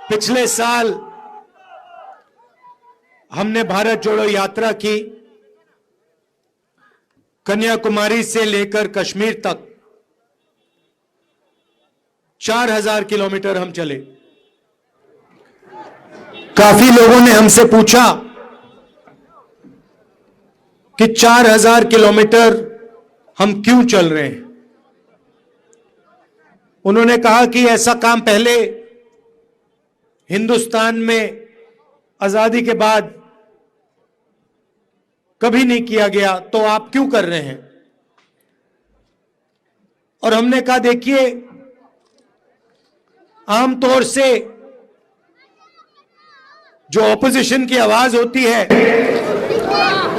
पिछले साल हमने भारत जोड़ो यात्रा की। कन्याकुमारी से लेकर कश्मीर तक 4000 किलोमीटर हम चले। काफी लोगों ने हमसे पूछा कि 4000 किलोमीटर हम क्यों चल रहे हैं। उन्होंने कहा कि ऐसा काम पहले हिंदुस्तान में आजादी के बाद कभी नहीं किया गया, तो आप क्यों कर रहे हैं। और हमने कहा देखिए, आमतौर से जो ऑपोजिशन की आवाज होती है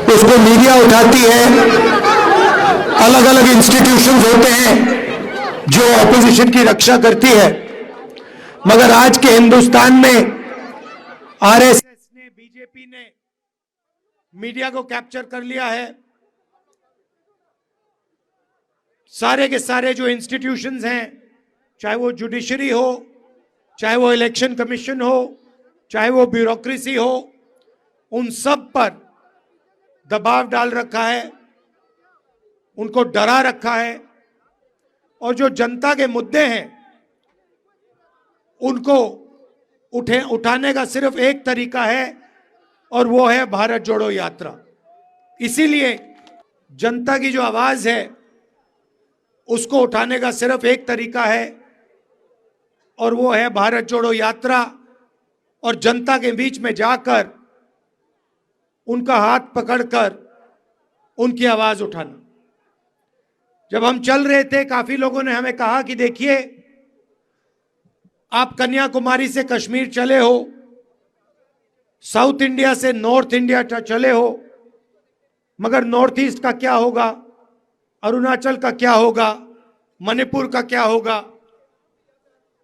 उसको मीडिया उठाती है। अलग अलग इंस्टीट्यूशंस होते हैं जो ऑपोजिशन की रक्षा करती है, मगर आज के हिंदुस्तान में आरएसएस ने, बीजेपी ने मीडिया को कैप्चर कर लिया है। सारे के सारे जो इंस्टीट्यूशंस हैं, चाहे वो जुडिशरी हो, चाहे वो इलेक्शन कमीशन हो, चाहे वो ब्यूरोक्रेसी हो, उन सब पर दबाव डाल रखा है, उनको डरा रखा है। और जो जनता के मुद्दे हैं उनको उठाने का सिर्फ एक तरीका है, और वो है भारत जोड़ो यात्रा। इसीलिए जनता की जो आवाज है उसको उठाने का सिर्फ एक तरीका है, और वो है भारत जोड़ो यात्रा। और जनता के बीच में जाकर उनका हाथ पकड़कर उनकी आवाज उठाना। जब हम चल रहे थे, काफी लोगों ने हमें कहा कि देखिए, आप कन्याकुमारी से कश्मीर चले हो, साउथ इंडिया से नॉर्थ इंडिया चले हो, मगर नॉर्थ ईस्ट का क्या होगा, अरुणाचल का क्या होगा, मणिपुर का क्या होगा,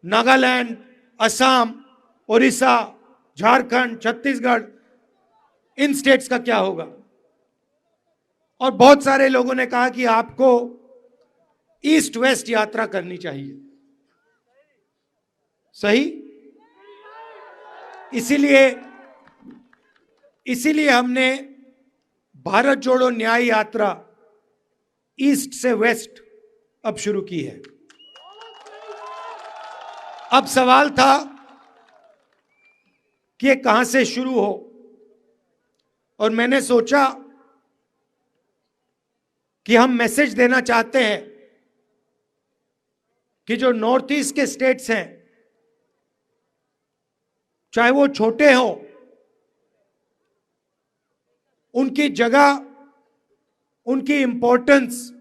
नागालैंड, असम, उड़ीसा, झारखंड, छत्तीसगढ़, इन स्टेट्स का क्या होगा। और बहुत सारे लोगों ने कहा कि आपको ईस्ट वेस्ट यात्रा करनी चाहिए। सही? इसीलिए हमने भारत जोड़ो न्याय यात्रा ईस्ट से वेस्ट अब शुरू की है। अब सवाल था कि ये कहां से शुरू हो, और मैंने सोचा कि हम मैसेज देना चाहते हैं कि जो नॉर्थ ईस्ट के स्टेट्स हैं, चाहे वो छोटे हो, उनकी जगह, उनकी इंपॉर्टेंस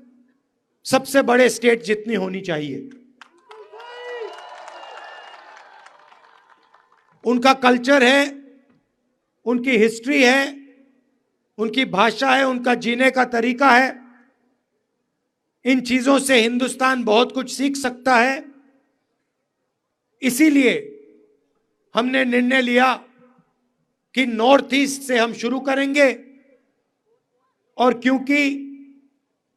सबसे बड़े स्टेट जितनी होनी चाहिए। उनका कल्चर है, उनकी हिस्ट्री है, उनकी भाषा है, उनका जीने का तरीका है। इन चीजों से हिंदुस्तान बहुत कुछ सीख सकता है। इसीलिए हमने निर्णय लिया कि नॉर्थ ईस्ट से हम शुरू करेंगे। और क्योंकि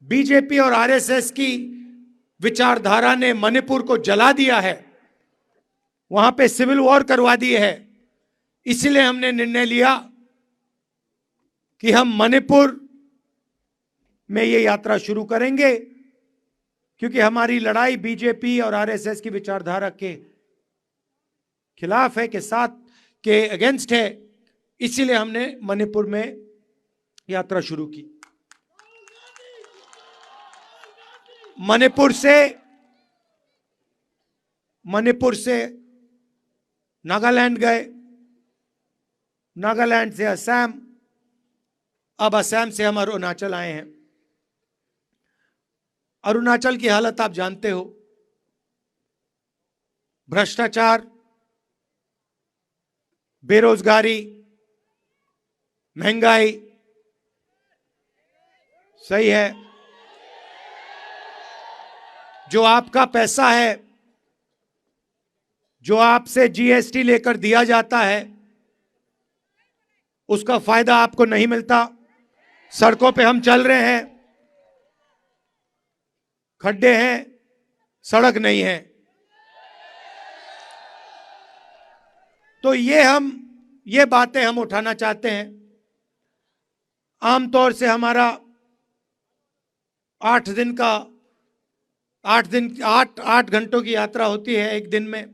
बीजेपी और आरएसएस की विचारधारा ने मणिपुर को जला दिया है, वहां पे सिविल वॉर करवा दी है, इसलिए हमने निर्णय लिया कि हम मणिपुर में ये यात्रा शुरू करेंगे। क्योंकि हमारी लड़ाई बीजेपी और आरएसएस की विचारधारा के खिलाफ है, के साथ, के अगेंस्ट है। इसीलिए हमने मणिपुर में यात्रा शुरू की। मणिपुर से नागालैंड गए, नागालैंड से असम, अब असम से हम अरुणाचल आए हैं। अरुणाचल की हालत आप जानते हो, भ्रष्टाचार, बेरोजगारी, महंगाई। सही है, जो आपका पैसा है, जो आपसे जीएसटी लेकर दिया जाता है, उसका फायदा आपको नहीं मिलता। सड़कों पे हम चल रहे हैं, खड्डे हैं, सड़क नहीं है। तो ये बातें हम उठाना चाहते हैं। आमतौर से हमारा 8 घंटों की यात्रा होती है एक दिन में,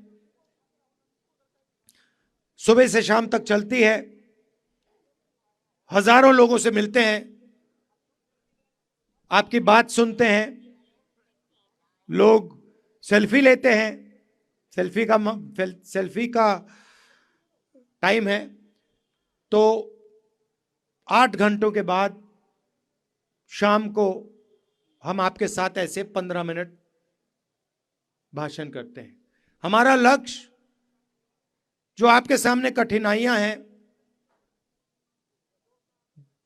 सुबह से शाम तक चलती है। हजारों लोगों से मिलते हैं, आपकी बात सुनते हैं, लोग सेल्फी लेते हैं। सेल्फी का टाइम है। तो 8 घंटों के बाद शाम को हम आपके साथ ऐसे 15 मिनट भाषण करते हैं। हमारा लक्ष्य, जो आपके सामने कठिनाइयां हैं,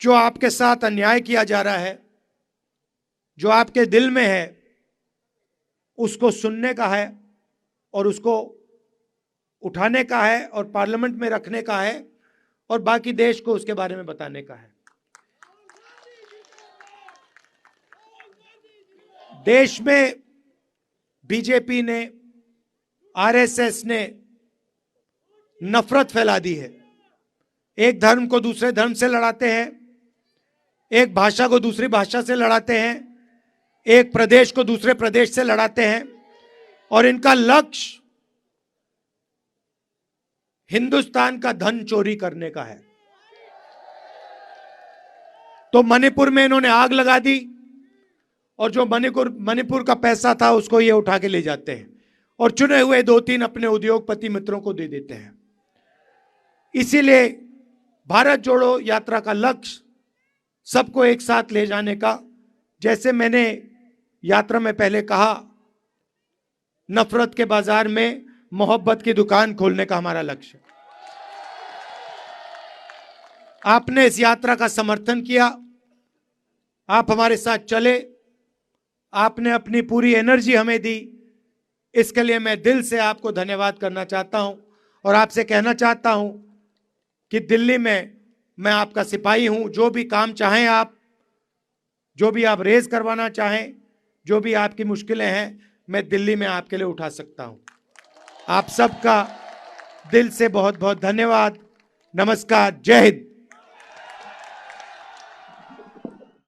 जो आपके साथ अन्याय किया जा रहा है, जो आपके दिल में है, उसको सुनने का है और उसको उठाने का है और पार्लियामेंट में रखने का है और बाकी देश को उसके बारे में बताने का है। देश में बीजेपी ने, आरएसएस ने नफरत फैला दी है। एक धर्म को दूसरे धर्म से लड़ाते हैं, एक भाषा को दूसरी भाषा से लड़ाते हैं, एक प्रदेश को दूसरे प्रदेश से लड़ाते हैं और इनका लक्ष्य हिंदुस्तान का धन चोरी करने का है। तो मणिपुर में इन्होंने आग लगा दी और जो मणिपुर का पैसा था उसको ये उठा के ले जाते हैं और चुने हुए 2-3 अपने उद्योगपति मित्रों को दे देते हैं। इसीलिए भारत जोड़ो यात्रा का लक्ष्य सबको एक साथ ले जाने का, जैसे मैंने यात्रा में पहले कहा, नफरत के बाजार में मोहब्बत की दुकान खोलने का हमारा लक्ष्य। आपने इस यात्रा का समर्थन किया, आप हमारे साथ चले, आपने अपनी पूरी एनर्जी हमें दी। इसके लिए मैं दिल से आपको धन्यवाद करना चाहता हूं और आपसे कहना चाहता हूं कि दिल्ली में मैं आपका सिपाही हूं। जो भी काम चाहें आप, जो भी आप रेज करवाना चाहें, जो भी आपकी मुश्किलें हैं, मैं दिल्ली में आपके लिए उठा सकता हूं। आप सबका दिल से बहुत बहुत धन्यवाद। नमस्कार, जय हिंद।